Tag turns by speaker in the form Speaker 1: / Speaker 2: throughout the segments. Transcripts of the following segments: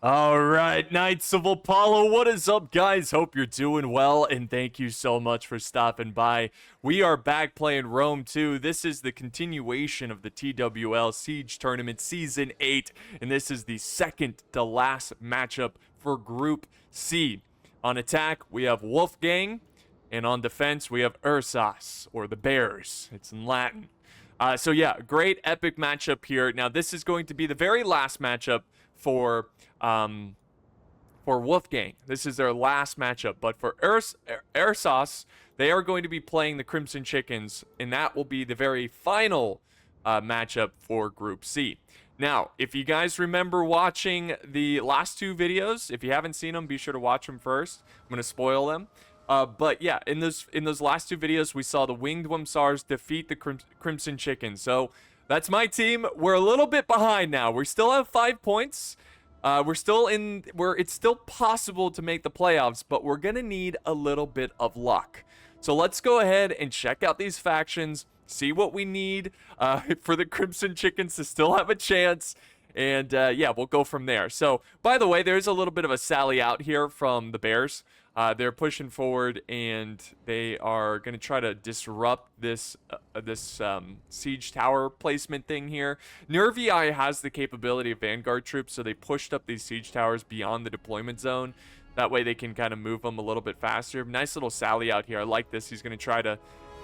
Speaker 1: All right, Knights of Apollo, what is up, guys? Hope you're doing well, and thank you so much for stopping by. We are back playing Rome 2. This is the continuation of the TWL Siege Tournament Season 8, and this is the second to last matchup for Group C. On attack, we have Wolfgang, and on defense, we have Ursas, or the Bears. It's in Latin. So yeah, great epic matchup here. Now, this is going to be the very last matchup for Wolfgang. This is their last matchup. But for Ursas, they are going to be playing the Crimson Chickens, and that will be the very final matchup for Group C. Now, if you guys remember watching the last two videos, if you haven't seen them, be sure to watch them first. I'm going to spoil them. But yeah, in those last two videos, we saw the Winged Ursas defeat the Crimson Chickens. So that's my team. We're a little bit behind now. We still have 5 points. It's still possible to make the playoffs, but we're gonna need a little bit of luck. So let's go ahead and check out these factions, see what we need for the Crimson Chickens to still have a chance, and yeah, we'll go from there. So, by the way, there's a little bit of a sally out here from the Bears. They're pushing forward, and they are going to try to disrupt this siege tower placement thing here. Nervii has the capability of Vanguard troops, so they pushed up these siege towers beyond the deployment zone. That way they can kind of move them a little bit faster. Nice little sally out here. I like this. He's going to try to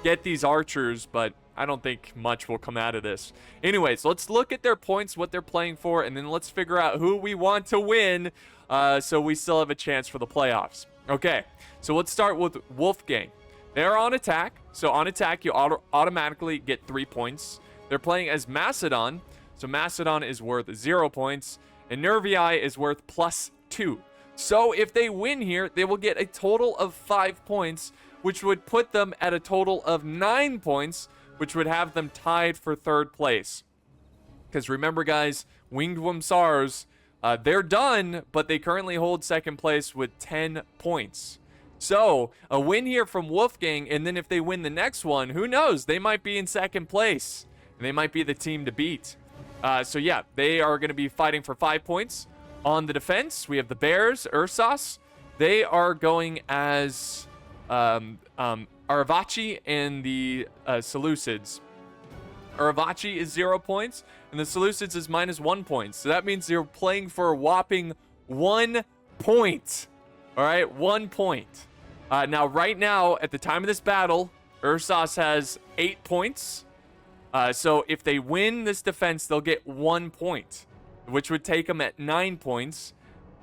Speaker 1: get these archers, but I don't think much will come out of this. Anyways, let's look at their points, what they're playing for, and then let's figure out who we want to win so we still have a chance for the playoffs. Okay, so let's start with Wolfgang. They're on attack. So on attack, you automatically get 3 points. They're playing as Macedon. So Macedon is worth 0 points. And Nervii is worth +2. So if they win here, they will get a total of 5 points, which would put them at a total of 9 points, which would have them tied for 3rd place. Because remember, guys, Winged Ursas, they're done, but they currently hold 2nd place with 10 points. So, a win here from Wolfgang, and then if they win the next one, who knows? They might be in 2nd place. And they might be the team to beat. So, yeah, they are going to be fighting for 5 points. On the defense, we have the Bears, Ursas. They are going as Aravaci and the Seleucids. Aravaci is 0 points, and the Seleucids is -1 point. So that means they're playing for a whopping 1 point. All right, 1 point. Now, right now, at the time of this battle, Ursas has 8 points. So if they win this defense, they'll get 1 point, which would take them at 9 points,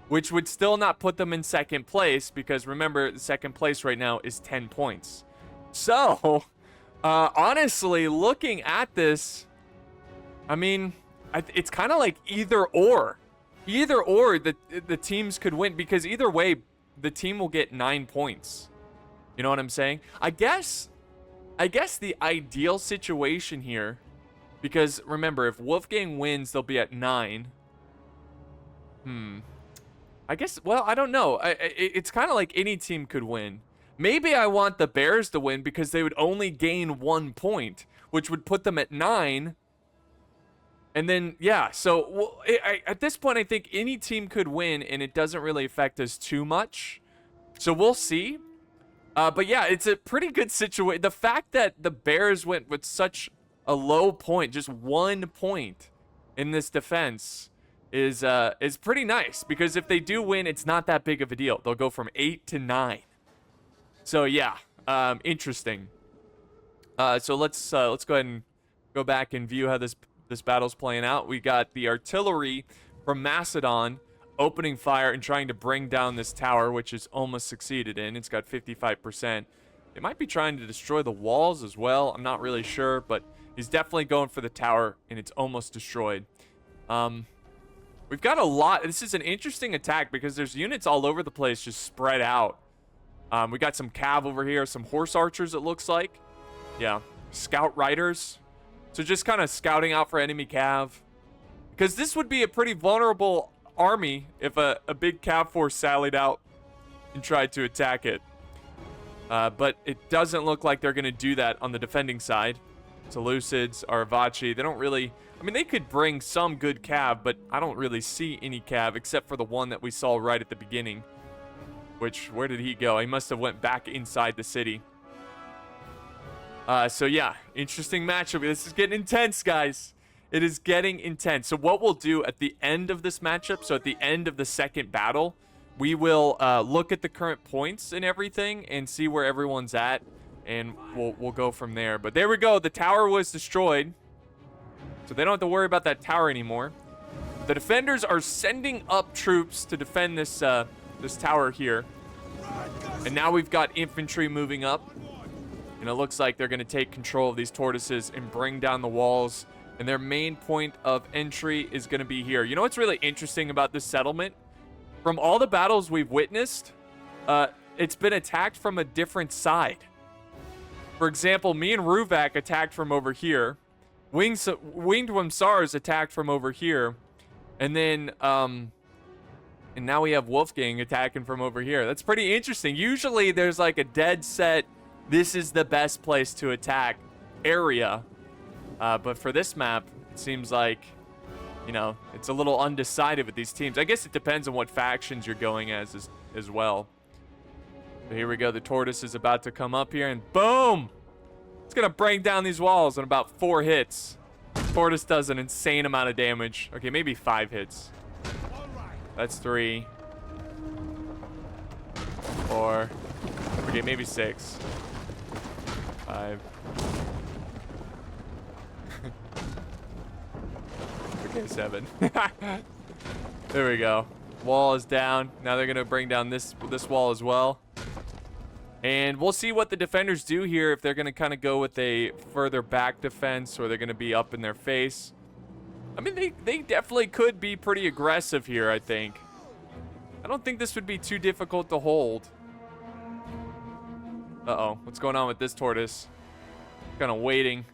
Speaker 1: which would still not put them in 2nd place, because remember, the 2nd place right now is 10 points. So, honestly, looking at this, I mean, it's kind of like either or. Either or, the teams could win, because either way, the team will get 9 points. You know what I'm saying? I guess the ideal situation here, because remember, if Wolfgang wins, they'll be at 9. I guess, well, I don't know. It's kind of like any team could win. Maybe I want the Bears to win because they would only gain 1 point, which would put them at 9. And then, yeah, so at this point, I think any team could win, and it doesn't really affect us too much. So we'll see. But yeah, it's a pretty good situation. The fact that the Bears went with such a low point, just 1 point in this defense, is pretty nice. Because if they do win, it's not that big of a deal. They'll go from 8 to 9. So yeah, interesting. So let's go ahead and go back and view how this battle's playing out. We got the artillery from Macedon opening fire and trying to bring down this tower, which is almost succeeded in. It's got 55%. They might be trying to destroy the walls as well. I'm not really sure, but he's definitely going for the tower, and it's almost destroyed. We've got a lot. This is an interesting attack because there's units all over the place just spread out. We got some cav over here, some horse archers, it looks like. Yeah, scout riders. So just kind of scouting out for enemy cav. Because this would be a pretty vulnerable army if a big cav force sallied out and tried to attack it. But it doesn't look like they're going to do that on the defending side. Seleucids, Aravaci. They don't really... I mean, they could bring some good cav, but I don't really see any cav except for the one that we saw right at the beginning. Which, where did he go? He must have went back inside the city. So yeah, interesting matchup. This is getting intense, guys. It is getting intense. So what we'll do at the end of this matchup, so at the end of the second battle, we will look at the current points and everything and see where everyone's at, and we'll go from there. But there we go. The tower was destroyed, so they don't have to worry about that tower anymore. The defenders are sending up troops to defend this this tower here, and now we've got infantry moving up. And it looks like they're going to take control of these tortoises and bring down the walls. And their main point of entry is going to be here. You know what's really interesting about this settlement? From all the battles we've witnessed, it's been attacked from a different side. For example, me and Ruvak attacked from over here. Winged Wamsars attacked from over here. And then, and now we have Wolfgang attacking from over here. That's pretty interesting. Usually there's like a dead set, this is the best place to attack area. But for this map, it seems like, you know, it's a little undecided with these teams. I guess it depends on what factions you're going as well. But here we go. The tortoise is about to come up here, and boom! It's going to bring down these walls in about 4 hits. Tortoise does an insane amount of damage. Okay, maybe 5 hits. That's 3. 4. Okay, maybe 6. 5. Okay, 7. There we go. Wall is down. Now they're gonna bring down this wall as well. And we'll see what the defenders do here, if they're gonna kind of go with a further back defense, or they're gonna be up in their face. I mean, they definitely could be pretty aggressive here, I think. I don't think this would be too difficult to hold. Uh-oh, what's going on with this tortoise? Kind of waiting.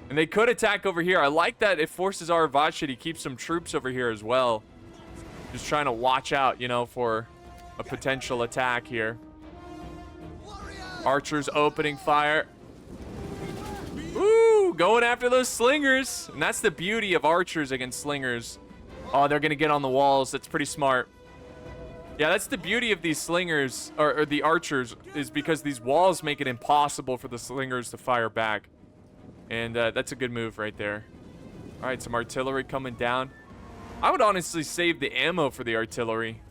Speaker 1: And they could attack over here. I like that it forces Aravaci to keep some troops over here as well. Just trying to watch out, you know, for a potential attack here. Archers opening fire. Ooh, going after those slingers. And that's the beauty of archers against slingers. Oh, they're going to get on the walls. That's pretty smart. Yeah, that's the beauty of these slingers, or the archers, is because these walls make it impossible for the slingers to fire back. And that's a good move right there. All right, some artillery coming down. I would honestly save the ammo for the artillery.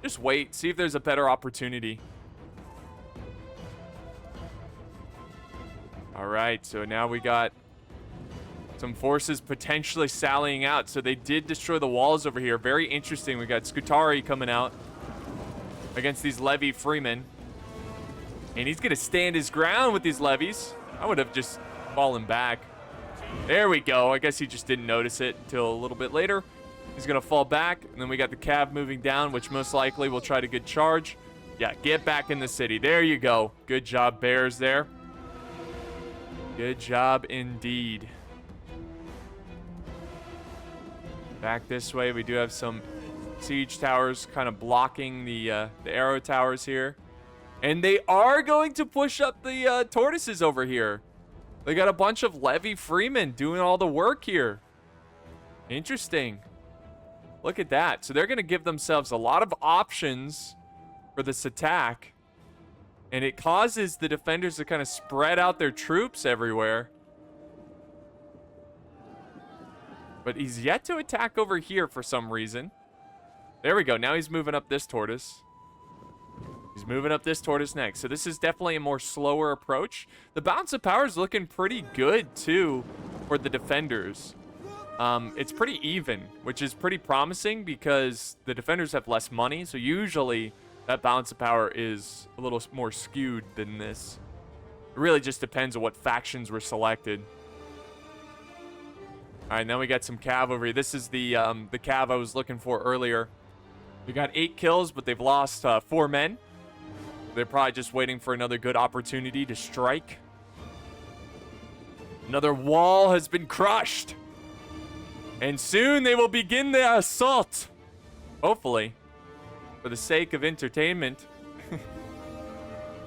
Speaker 1: Just wait, see if there's a better opportunity. All right, so now we got some forces potentially sallying out. So they did destroy the walls over here. Very interesting. We got Scutari coming out against these levy freemen. And he's going to stand his ground with these levies. I would have just fallen back. There we go. I guess he just didn't notice it until a little bit later. He's going to fall back. And then we got the cav moving down, which most likely will try to get charge. Yeah, get back in the city. There you go. Good job, Bears, there. Good job indeed. Back this way, we do have some siege towers kind of blocking the arrow towers here. And they are going to push up the tortoises over here. They got a bunch of levy freemen doing all the work here. Interesting. Look at that. So they're going to give themselves a lot of options for this attack. And it causes the defenders to kind of spread out their troops everywhere. But he's yet to attack over here for some reason. There we go. Now he's moving up this tortoise. He's moving up this tortoise next. So this is definitely a more slower approach. The balance of power is looking pretty good, too, for the defenders. It's pretty even, which is pretty promising because the defenders have less money. So usually that balance of power is a little more skewed than this. It really just depends on what factions were selected. All right, now we got some cav over here. This is the cav I was looking for earlier. We got 8 kills, but they've lost 4 men. They're probably just waiting for another good opportunity to strike. Another wall has been crushed. And soon they will begin the assault. Hopefully. For the sake of entertainment.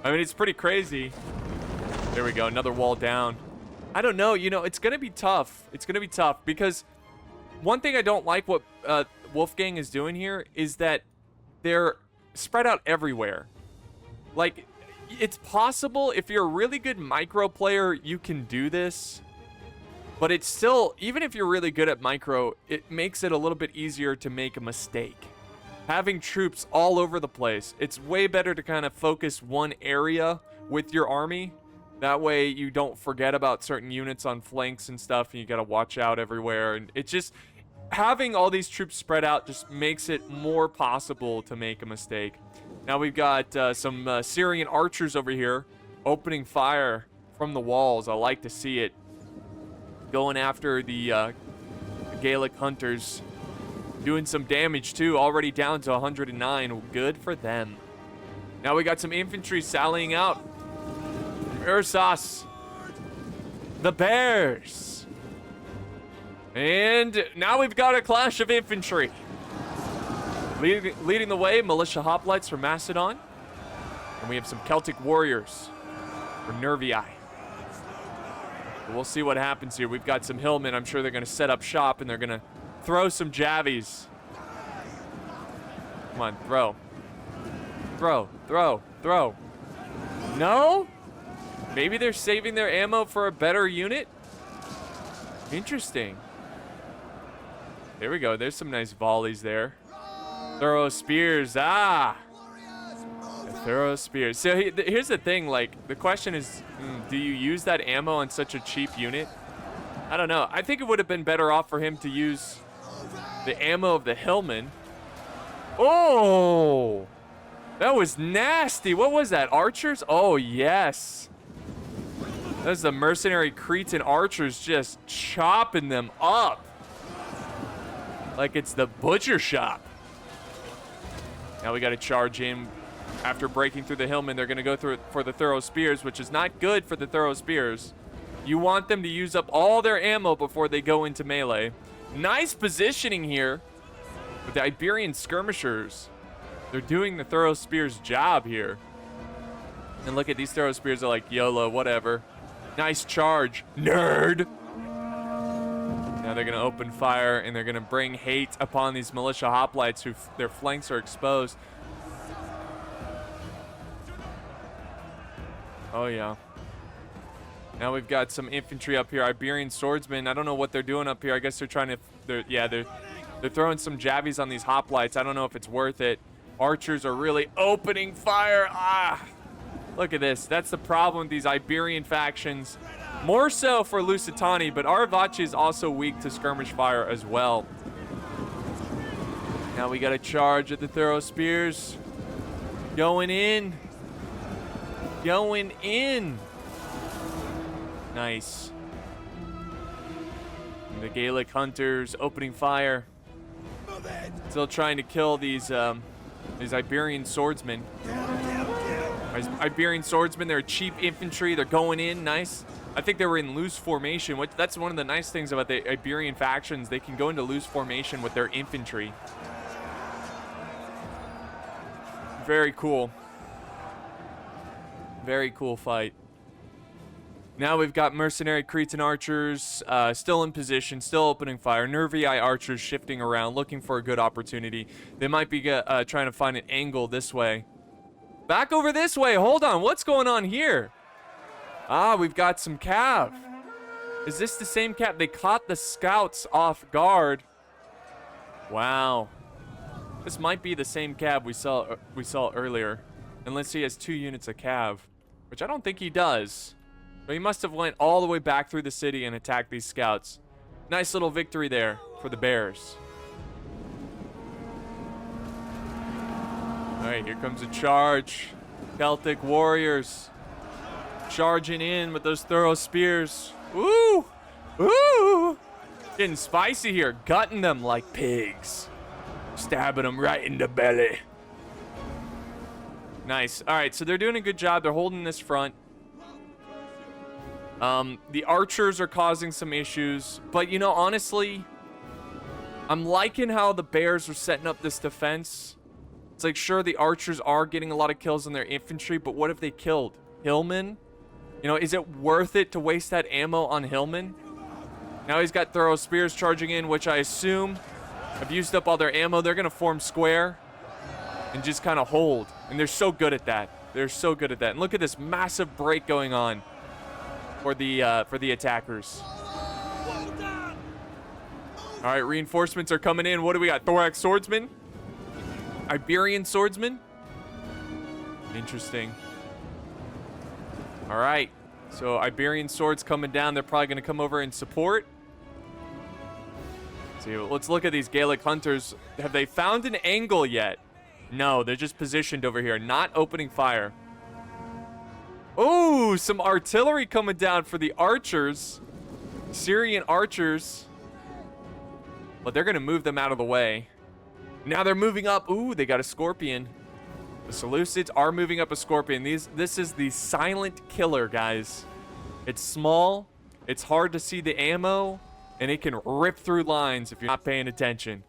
Speaker 1: I mean, it's pretty crazy. There we go, another wall down. I don't know. You know, it's going to be tough. It's going to be tough because one thing I don't like what Wolfgang is doing here is that they're spread out everywhere. Like, it's possible if you're a really good micro player, you can do this. But it's still, even if you're really good at micro, it makes it a little bit easier to make a mistake. Having troops all over the place, it's way better to kind of focus one area with your army. That way you don't forget about certain units on flanks and stuff, and you gotta watch out everywhere. And it just, having all these troops spread out just makes it more possible to make a mistake. Now we've got some Syrian archers over here opening fire from the walls. I like to see it. Going after the Gaelic hunters. Doing some damage too, already down to 109. Good for them. Now we got some infantry sallying out. Ursas. The Bears. And now we've got a clash of infantry. Leading the way, militia hoplites from Macedon. And we have some Celtic warriors for Nervii. We'll see what happens here. We've got some hillmen. I'm sure they're going to set up shop and they're going to throw some javies. Come on, throw. Throw. No? Maybe they're saving their ammo for a better unit? Interesting. There we go. There's some nice volleys there. Thorough spears. Ah! Thorough spears. So here's the thing, like, the question is, do you use that ammo on such a cheap unit? I don't know. I think it would have been better off for him to use the ammo of the hillman. Oh! That was nasty. What was that? Archers? Oh, yes. That's the mercenary Cretan archers just chopping them up. Like it's the butcher shop. Now we got to charge in. After breaking through the hillmen, they're going to go through it for the thorough spears, which is not good for the thorough spears. You want them to use up all their ammo before they go into melee. Nice positioning here with the Iberian skirmishers. They're doing the thorough spears job here. And look at these thorough spears are like, YOLO, whatever. Nice charge, nerd. Now they're going to open fire and they're going to bring hate upon these militia hoplites who their flanks are exposed. Oh, yeah. Now we've got some infantry up here. Iberian swordsmen. I don't know what they're doing up here. I guess they're trying to... They're throwing some javies on these hoplites. I don't know if it's worth it. Archers are really opening fire. Ah! Look at this. That's the problem with these Iberian factions. More so for Lusitani, but Aravaci is also weak to skirmish fire as well. Now we got a charge at the thorough spears. Going in. Going in. Nice. And the Gaelic hunters opening fire. Still trying to kill these Iberian swordsmen. Iberian swordsmen, they're cheap infantry. They're going in. Nice. I think they were in loose formation. That's one of the nice things about the Iberian factions. They can go into loose formation with their infantry. Very cool. Very cool fight. Now we've got mercenary Cretan archers still in position, still opening fire. Nervii archers shifting around, looking for a good opportunity. They might be trying to find an angle this way. Back over this way. Hold on. What's going on here? Ah, we've got some cav. Is this the same cav? They caught the scouts off guard. Wow. This might be the same cav we saw earlier. Unless he has 2 units of cav, which I don't think he does. But he must have went all the way back through the city and attacked these scouts. Nice little victory there for the Bears. All right, here comes a charge. Celtic warriors charging in with those thorough spears. Woo! Woo! Getting spicy here, gutting them like pigs. Stabbing them right in the belly. Nice. All right, so they're doing a good job. They're holding this front. The archers are causing some issues. But, you know, honestly, I'm liking how the Bears are setting up this defense. It's like, sure, the archers are getting a lot of kills on their infantry, but what if they killed hillmen You know, is it worth it to waste that ammo on Hillman? Now he's got thorough spears charging in, which I assume have used up all their ammo. They're going to form square and just kind of hold. And they're so good at that. They're so good at that. And look at this massive break going on for the attackers. All right, reinforcements are coming in. What do we got? Thorax swordsman? Iberian swordsman? Interesting. All right. So Iberian swords coming down. They're probably going to come over and support. See, let's look at these Gaelic hunters. Have they found an angle yet? No, they're just positioned over here, not opening fire. Oh, some artillery coming down for the archers. Syrian archers. But they're going to move them out of the way. Now they're moving up. Ooh, they got a scorpion. The Seleucids are moving up a scorpion. This is the silent killer, guys. It's small. It's hard to see the ammo. And it can rip through lines if you're not paying attention.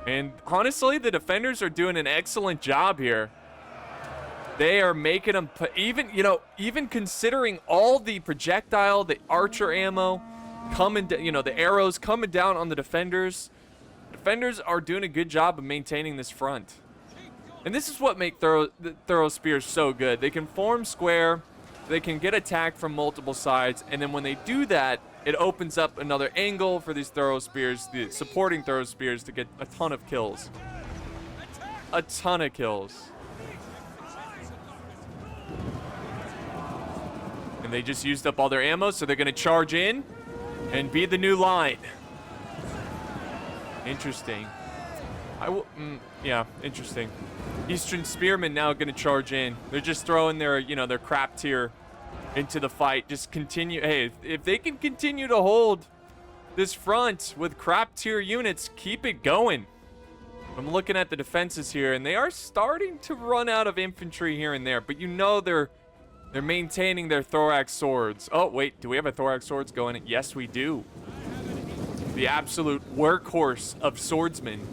Speaker 1: And honestly, the defenders are doing an excellent job here. They are making them, even considering all the projectile, the archer ammo coming, the arrows coming down on the defenders. Defenders are doing a good job of maintaining this front. And this is what makes thorough spears so good. They can form square, they can get attacked from multiple sides, and then when they do that, it opens up another angle for these thorough spears, the supporting thorough spears, to get a ton of kills. A ton of kills. And they just used up all their ammo, so they're going to charge in and be the new line. Interesting. Yeah, interesting. Eastern Spearmen now going to charge in. They're just throwing their, their crap tier into the fight. Just continue. Hey, if they can continue to hold this front with crap tier units, keep it going. I'm looking at the defenses here, and they are starting to run out of infantry here and there, but they're maintaining their thorax swords. Oh, wait, do we have a thorax swords going? Yes, we do. The absolute workhorse of swordsmen,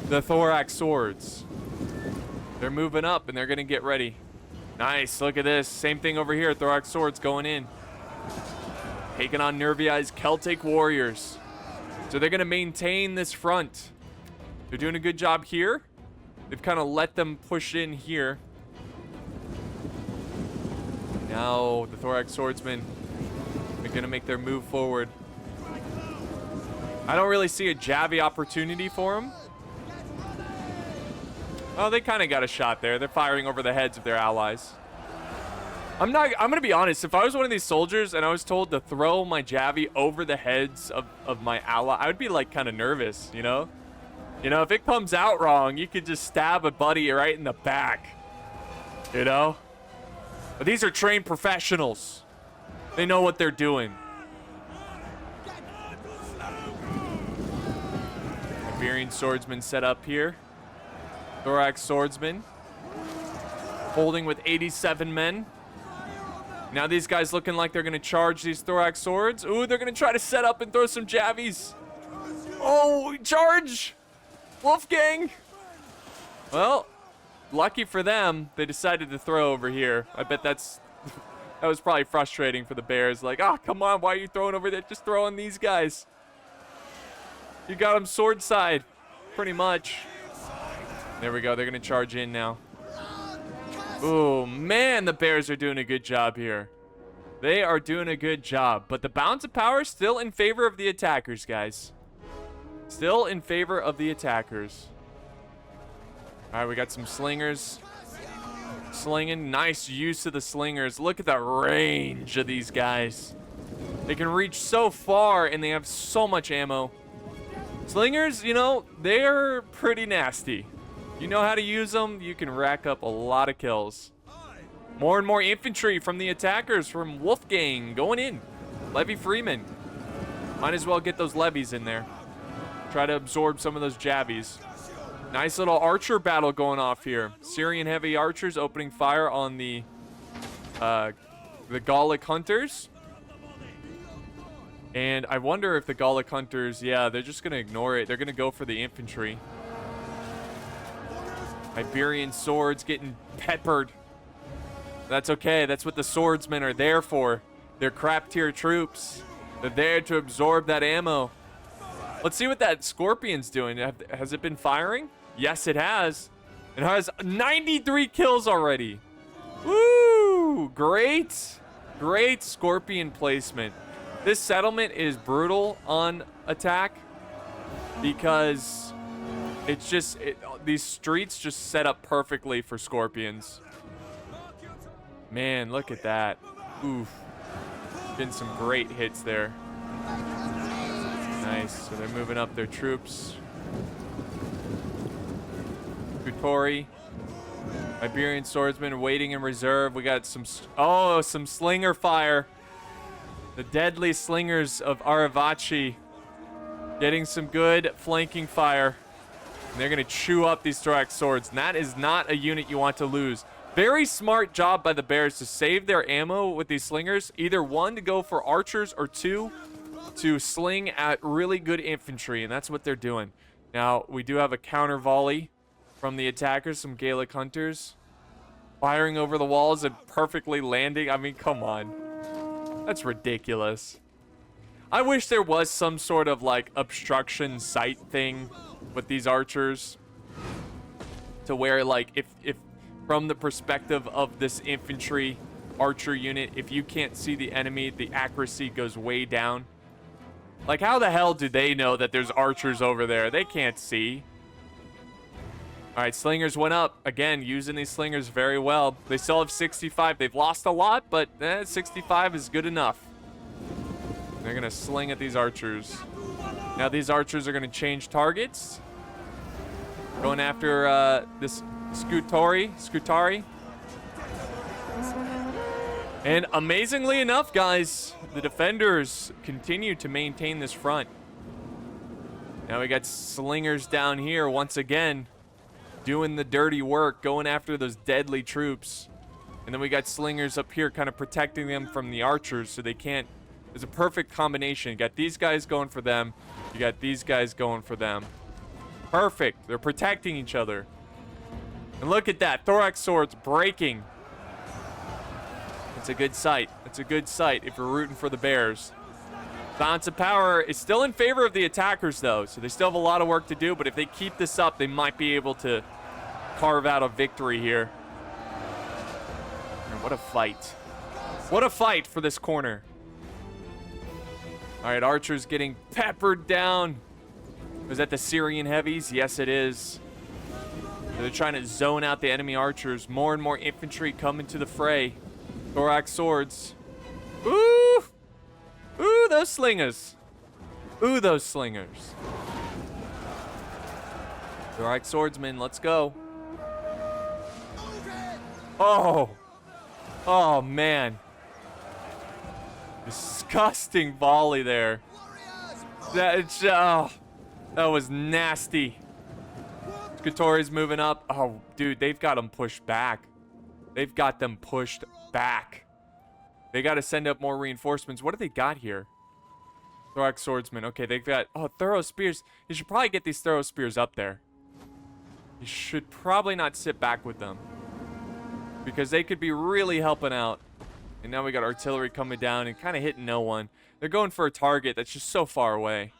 Speaker 1: the thorax swords. They're moving up, and they're going to get ready. Nice, look at this. Same thing over here, thorax swords going in. Taking on Nerviai's Celtic warriors. So they're going to maintain this front. They're doing a good job here. They've kind of let them push in here. Now the thorax swordsmen are going to make their move forward. I don't really see a Javi opportunity for them. Oh, they kind of got a shot there. They're firing over the heads of their allies. I'm going to be honest. If I was one of these soldiers and I was told to throw my Javi over the heads of my ally, I would be like kind of nervous, you know? If it comes out wrong, you could just stab a buddy right in the back, But these are trained professionals. They know what they're doing. Iberian swordsman set up here. Thorax swordsman. Holding with 87 men. Now these guys looking like they're going to charge these thorax swords. Ooh, they're going to try to set up and throw some javies. Oh, charge! Wolfgang! Well, lucky for them, they decided to throw over here. I bet that was probably frustrating for the Bears. Like, come on, why are you throwing over there? Just throwing these guys. You got them sword side, pretty much. There we go. They're going to charge in now. Oh, man, the Bears are doing a good job here. They are doing a good job. But the balance of power is still in favor of the attackers, guys. Still in favor of the attackers. All right, we got some slingers. Slinging. Nice use of the slingers. Look at the range of these guys. They can reach so far, and they have so much ammo. Slingers, they're pretty nasty. You know how to use them, you can rack up a lot of kills. More and more infantry from the attackers, from Wolfgang going in. Levy Freeman. Might as well get those levies in there. Try to absorb some of those javies. Nice little archer battle going off here. Syrian heavy archers opening fire on the Gallic hunters. And I wonder if the Gallic hunters, they're just going to ignore it. They're going to go for the infantry. Iberian swords getting peppered. That's okay. That's what the swordsmen are there for. They're crap tier troops. They're there to absorb that ammo. Let's see what that Scorpion's doing. Has it been firing? Yes, it has. It has 93 kills already. Woo! Great. Great Scorpion placement. This settlement is brutal on attack because it's just... these streets just set up perfectly for Scorpions. Man, look at that. Oof. Been some great hits there. Nice. So they're moving up their troops. Kutori. Iberian swordsman waiting in reserve. We got some... oh, some slinger fire. The deadly slingers of Aravachi. Getting some good flanking fire. And they're going to chew up these Thorax swords. And that is not a unit you want to lose. Very smart job by the Bears to save their ammo with these slingers. Either one, to go for archers, or two, to sling at really good infantry. And that's what they're doing. Now, we do have a counter volley from the attackers, some Gaelic hunters. Firing over the walls and perfectly landing. I mean, come on. That's ridiculous. I wish there was some sort of, like, obstruction sight thing with these archers. To where, like, if from the perspective of this infantry archer unit, if you can't see the enemy, the accuracy goes way down. Like, how the hell do they know that there's archers over there? They can't see. All right, slingers went up. Again, using these slingers very well. They still have 65. They've lost a lot, but 65 is good enough. They're going to sling at these archers. Now these archers are going to change targets. Going after this Scutari. And amazingly enough, guys, the defenders continue to maintain this front. Now we got slingers down here once again, doing the dirty work, going after those deadly troops. And then we got slingers up here kind of protecting them from the archers so they can't... It's a perfect combination. You got these guys going for them. You got these guys going for them. Perfect. They're protecting each other. And look at that. Thorax swords breaking. It's a good sight. It's a good sight if you're rooting for the Bears. Balance of power is still in favor of the attackers, though. So they still have a lot of work to do. But if they keep this up, they might be able to carve out a victory here. Man, what a fight. What a fight for this corner. All right, archers getting peppered down. Is that the Syrian heavies? Yes, it is. They're trying to zone out the enemy archers. More and more infantry coming to the fray. Thorax swords. Ooh! Ooh, those slingers. Ooh, those slingers. Thorax swordsmen, let's go. Oh! Oh, man. Disgusting volley there. That was nasty. Skatori's moving up. Oh, dude, they've got them pushed back. They've got them pushed back. They got to send up more reinforcements. What do they got here? Thorax swordsman. Okay, they've got... Oh, thorough spears. You should probably get these thorough spears up there. You should probably not sit back with them, because they could be really helping out. And now we got artillery coming down and kind of hitting no one. They're going for a target that's just so far away.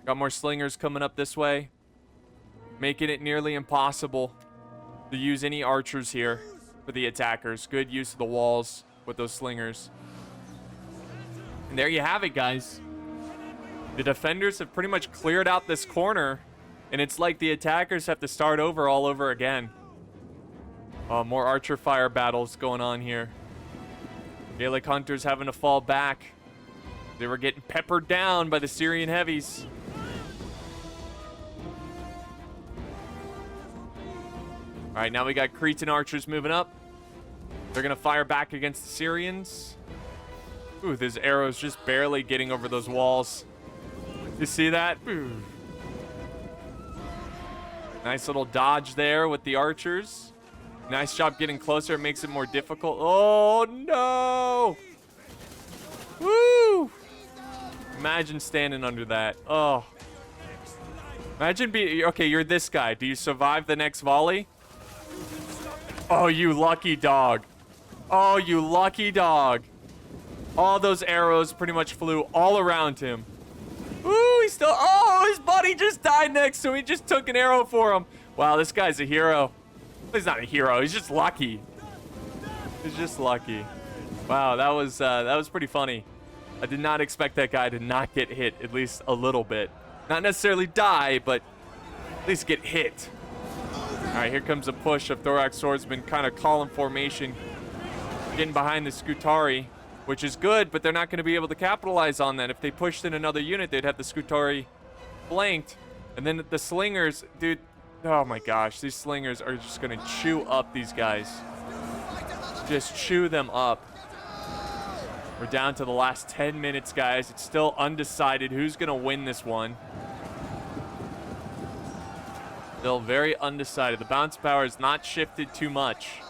Speaker 1: Got more slingers coming up this way, making it nearly impossible to use any archers here for the attackers. Good use of the walls with those slingers. And there you have it, guys. The defenders have pretty much cleared out this corner, and it's like the attackers have to start over all over again. More archer fire battles going on here. Gaelic hunters having to fall back. They were getting peppered down by the Syrian heavies. All right, now we got Cretan archers moving up. They're going to fire back against the Syrians. Ooh, those arrows just barely getting over those walls. You see that? Ooh. Nice little dodge there with the archers. Nice job getting closer. It makes it more difficult. Oh, no. Woo. Imagine standing under that. Oh. Imagine being... Okay, you're this guy. Do you survive the next volley? Oh, you lucky dog. Oh, you lucky dog. All those arrows pretty much flew all around him. Ooh, he's still... Oh, his buddy just died next to him. He just took an arrow for him. Wow, this guy's a hero. He's not a hero. He's just lucky. He's just lucky. Wow, that was pretty funny. I did not expect that guy to not get hit at least a little bit. Not necessarily die, but at least get hit. All right, here comes a push of Thorax Swordsman, kind of column formation, getting behind the Scutari, which is good, but they're not going to be able to capitalize on that. If they pushed in another unit, they'd have the Scutari flanked. And then the Slingers, dude, oh my gosh, these Slingers are just going to chew up these guys. Just chew them up. We're down to the last 10 minutes, guys. It's still undecided who's going to win this one. Still very undecided. The bounce power has not shifted too much.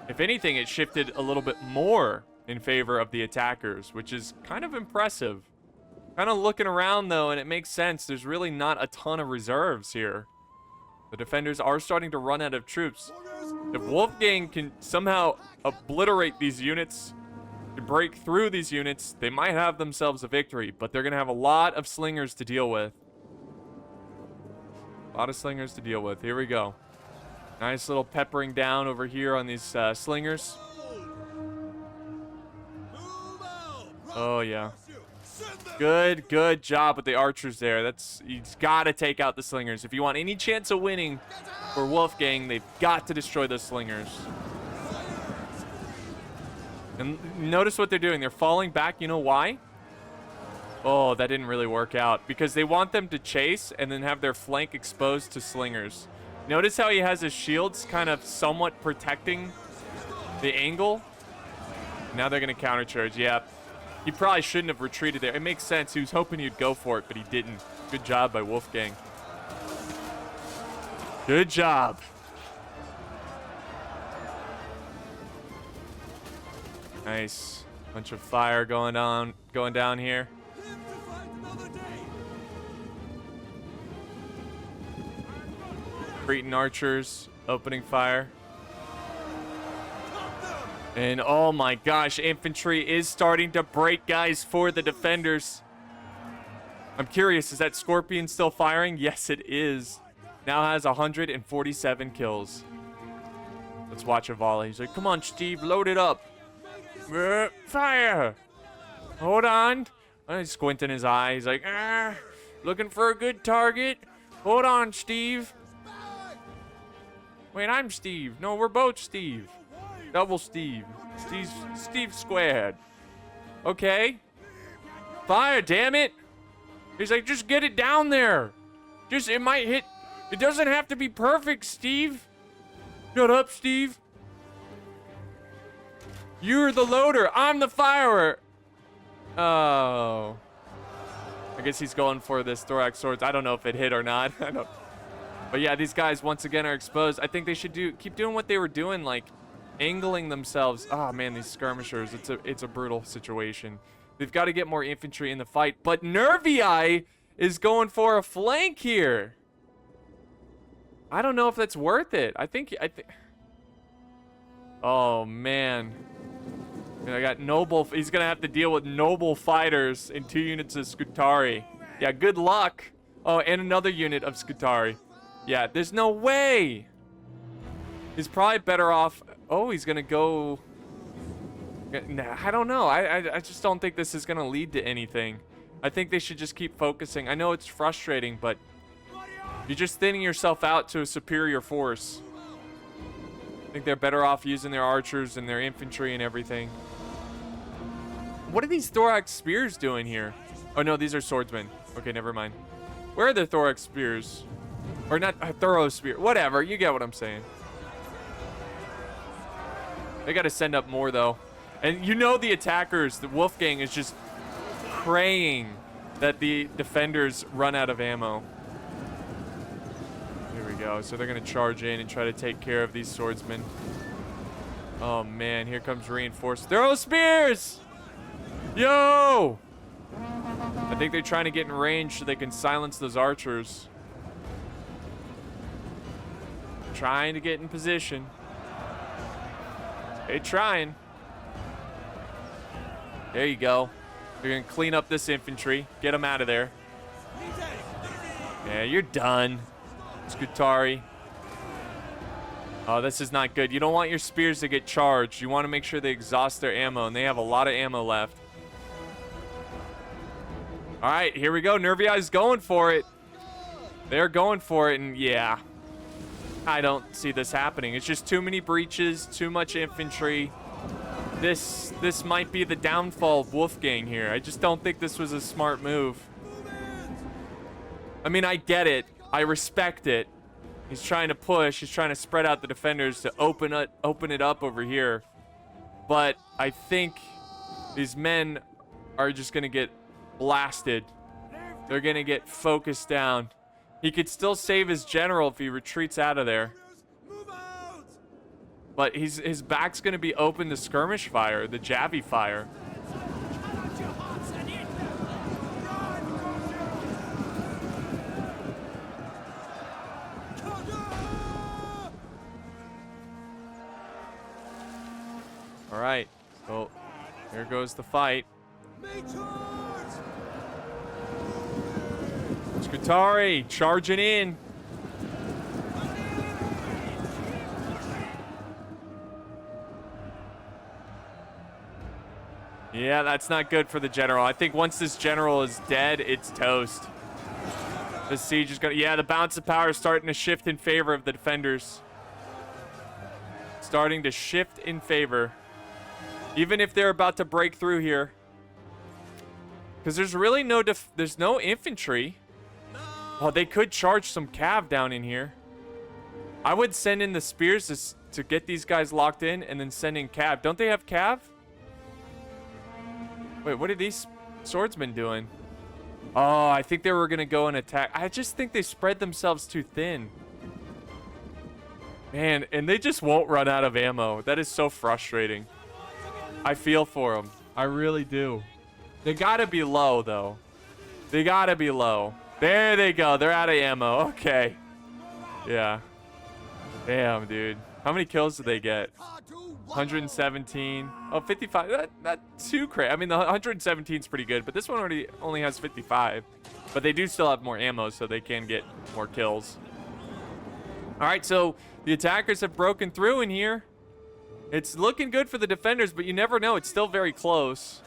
Speaker 1: If anything, it shifted a little bit more in favor of the attackers, which is kind of impressive. Kind of looking around, though, and it makes sense. There's really not a ton of reserves here. The defenders are starting to run out of troops. If Wolfgang can somehow obliterate these units, to break through these units, they might have themselves a victory, but they're going to have a lot of Slingers to deal with. A lot of Slingers to deal with. Here we go. Nice little peppering down over here on these Slingers. Oh, yeah. Good job with the archers there. He's got to take out the Slingers. If you want any chance of winning for Wolfgang, they've got to destroy those Slingers. And notice what they're doing. They're falling back. You know why? Oh, that didn't really work out. Because they want them to chase and then have their flank exposed to Slingers. Notice how he has his shields kind of somewhat protecting the angle. Now they're going to countercharge. Yeah. He probably shouldn't have retreated there. It makes sense. He was hoping he'd go for it, but he didn't. Good job by Wolfgang. Good job. Nice. Bunch of fire going down here. Cretan archers opening fire. And oh my gosh, infantry is starting to break, guys, for the defenders. I'm curious, is that Scorpion still firing? Yes, it is. Now has 147 kills. Let's watch a volley. He's like, come on, Steve, load it up. Fire! Hold on. He's squinting his eye. He's like, looking for a good target. Hold on, Steve. Wait, I'm Steve. No, we're both Steve. Double Steve. Steve squared. Okay. Fire, damn it. He's like, just get it down there. It might hit. It doesn't have to be perfect, Steve. Shut up, Steve. You're the loader. I'm the firer. Oh. I guess he's going for this Thorax Swords. I don't know if it hit or not. I don't. But yeah, these guys once again are exposed. I think they should keep doing what they were doing, like angling themselves. Oh man, these skirmishers. It's a brutal situation. They've got to get more infantry in the fight. But Nervii is going for a flank here. I don't know if that's worth it. I think. Oh man. I got noble. He's gonna have to deal with noble fighters and 2 units of Scutari. Yeah, good luck. Oh, and another unit of Scutari. Yeah, there's no way. He's probably better off. Oh, he's gonna go. Nah, I don't know. I just don't think this is gonna lead to anything. I think they should just keep focusing. I know it's frustrating, but you're just thinning yourself out to a superior force. I think they're better off using their archers and their infantry and everything. What are these thorax spears doing here? Oh no, these are swordsmen. Okay, never mind. Where are the thorax spears? Or not a thorough spear. Whatever, you get what I'm saying. They got to send up more though. And you know the attackers, the Wolfgang is just praying that the defenders run out of ammo. Here we go. So they're going to charge in and try to take care of these swordsmen. Oh man, here comes reinforced. Throw spears! Yo! I think they're trying to get in range so they can silence those archers. Trying to get in position. They're trying. There you go. They're going to clean up this infantry. Get them out of there. Yeah, you're done. Scutari. Oh, this is not good. You don't want your spears to get charged. You want to make sure they exhaust their ammo, and they have a lot of ammo left. All right, here we go. Nervii is going for it. They're going for it, and yeah. I don't see this happening. It's just too many breaches, too much infantry. This might be the downfall of Wolfgang here. I just don't think this was a smart move. I mean, I get it. I respect it. He's trying to push. He's trying to spread out the defenders to open it up over here. But I think these men are just going to get blasted. They're going to get focused down. He could still save his general if he retreats out of there. But his back's going to be open to skirmish fire, the Javi fire. All right, so here goes the fight. Scutari charging in. Yeah, that's not good for the general. I think once this general is dead, it's toast. The siege is gonna, yeah, the balance of power is starting to shift in favor of the defenders. Starting to shift in favor. Even if they're about to break through here. Because there's really no there's no infantry. Oh, they could charge some cav down in here. I would send in the spears to get these guys locked in and then send in cav. Don't they have cav? Wait, what are these swordsmen doing? Oh, I think they were going to go and attack. I just think they spread themselves too thin. Man, and they just won't run out of ammo. That is so frustrating. I feel for them. I really do. They got to be low, though. They got to be low. There they go. They're out of ammo. Okay. Yeah. Damn, dude. How many kills did they get? 117. Oh, 55. Not too crazy. I mean, the 117 is pretty good, but this one only has 55. But they do still have more ammo, so they can get more kills. All right, so the attackers have broken through in here. It's looking good for the defenders, but you never know. It's still very close.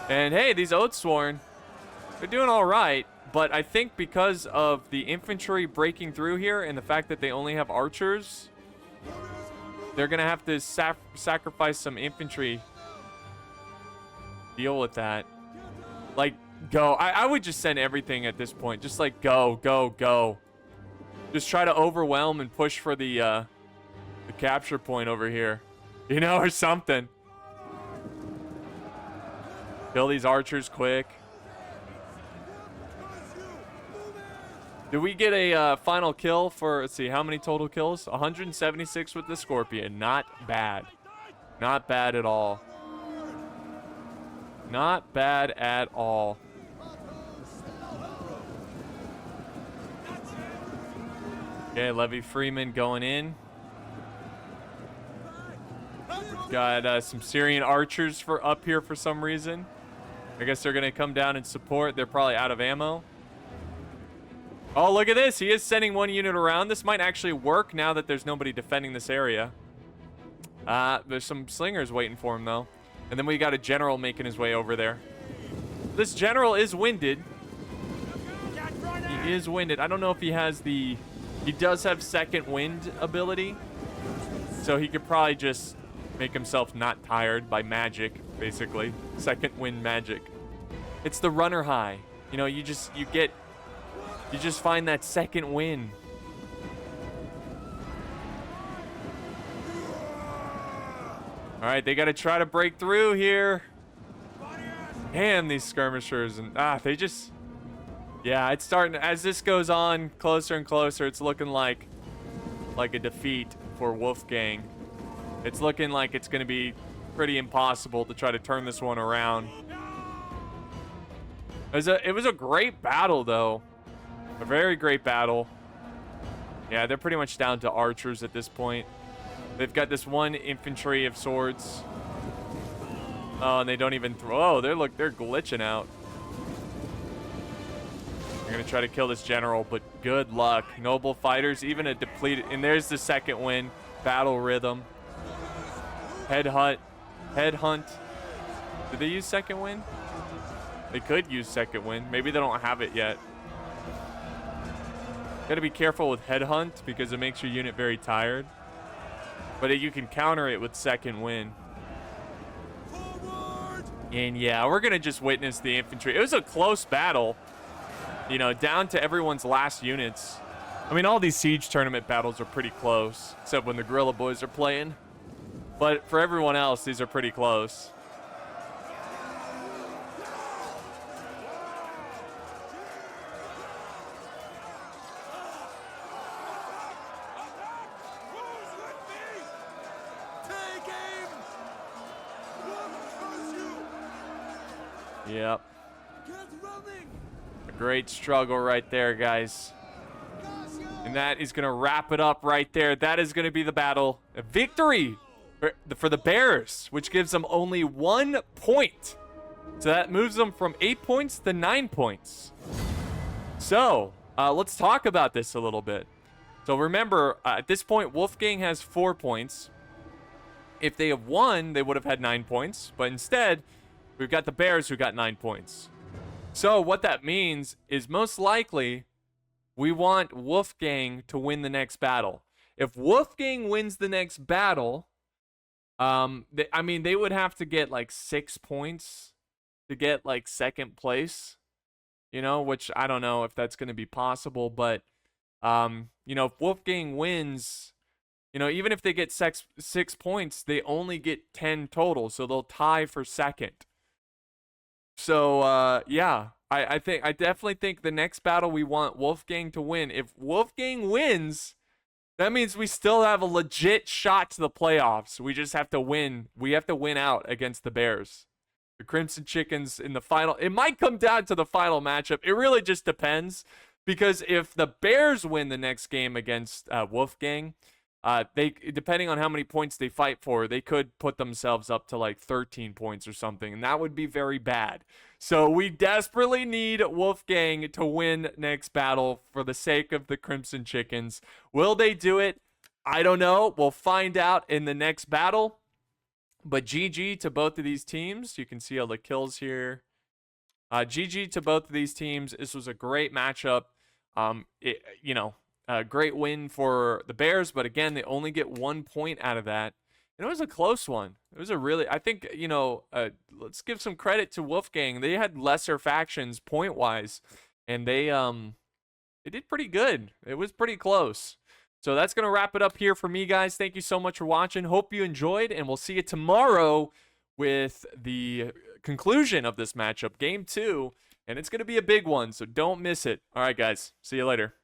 Speaker 1: And hey, these Oathsworn, they're doing all right. But I think because of the infantry breaking through here and the fact that they only have archers, they're going to have to sacrifice some infantry. Deal with that. Like, go. I would just send everything at this point. Just like, go, go, go. Just try to overwhelm and push for the capture point over here. You know, or something. Kill these archers quick. Did we get a final kill for, let's see, how many total kills? 176 with the Scorpion. Not bad. Not bad at all. Not bad at all. Okay, Levy Freeman going in. We've got some Syrian archers for up here for some reason. I guess they're going to come down and support. They're probably out of ammo. Oh, look at this. He is sending one unit around. This might actually work now that there's nobody defending this area. There's some slingers waiting for him, though. And then we got a general making his way over there. This general is winded. He is winded. I don't know if he has the... He does have second wind ability. So he could probably just make himself not tired by magic, basically. Second wind magic. It's the runner high. You know, you just find that second win. All right, they got to try to break through here. And these skirmishers, and they just, yeah, it's starting, as this goes on closer and closer, it's looking like a defeat for Wolfgang. It's looking like it's going to be pretty impossible to try to turn this one around. It was a great battle, though. A very great battle. Yeah, they're pretty much down to archers at this point. They've got this one infantry of swords. Oh, and they don't even throw. Oh, they're glitching out. They're gonna try to kill this general, but good luck. Noble fighters, even a depleted. And there's the second win. Battle rhythm. Headhunt. Did they use second win? They could use second win. Maybe they don't have it yet. Gotta be careful with headhunt because it makes your unit very tired. But you can counter it with second win. And yeah, we're gonna just witness the infantry. It was a close battle, you know, down to everyone's last units. I mean, all these siege tournament battles are pretty close, except when the Guerrilla Boys are playing. But for everyone else, these are pretty close. Yep. A great struggle right there, guys. And that is going to wrap it up right there. That is going to be the battle. A victory for the Bears, which gives them only 1 point. So that moves them from 8 points to 9 points. So let's talk about this a little bit. So remember, at this point, Wolfgang has 4 points. If they have won, they would have had 9 points. But instead, we've got the Bears who got 9 points. So what that means is most likely we want Wolfgang to win the next battle. If Wolfgang wins the next battle, they would have to get like 6 points to get like second place, you know, which I don't know if that's going to be possible. But, you know, if Wolfgang wins, you know, even if they get 6 points, they only get 10 total. So they'll tie for second. So, yeah, I definitely think the next battle we want Wolfgang to win. If Wolfgang wins, that means we still have a legit shot to the playoffs. We just have to win. We have to win out against the Bears. The Crimson Chickens in the final. It might come down to the final matchup. It really just depends. Because if the Bears win the next game against Wolfgang, depending on how many points they fight for, they could put themselves up to like 13 points or something, and that would be very bad. So we desperately need Wolfgang to win next battle for the sake of the Crimson Chickens. Will they do it? I don't know. We'll find out in the next battle. But GG to both of these teams. You can see all the kills here. GG to both of these teams. This was a great matchup. A great win for the Bears, but again, they only get 1 point out of that. And it was a close one. It was a really, I think, let's give some credit to Wolfgang. They had lesser factions point-wise, and they did pretty good. It was pretty close. So that's going to wrap it up here for me, guys. Thank you so much for watching. Hope you enjoyed, and we'll see you tomorrow with the conclusion of this matchup, Game 2, and it's going to be a big one, so don't miss it. All right, guys. See you later.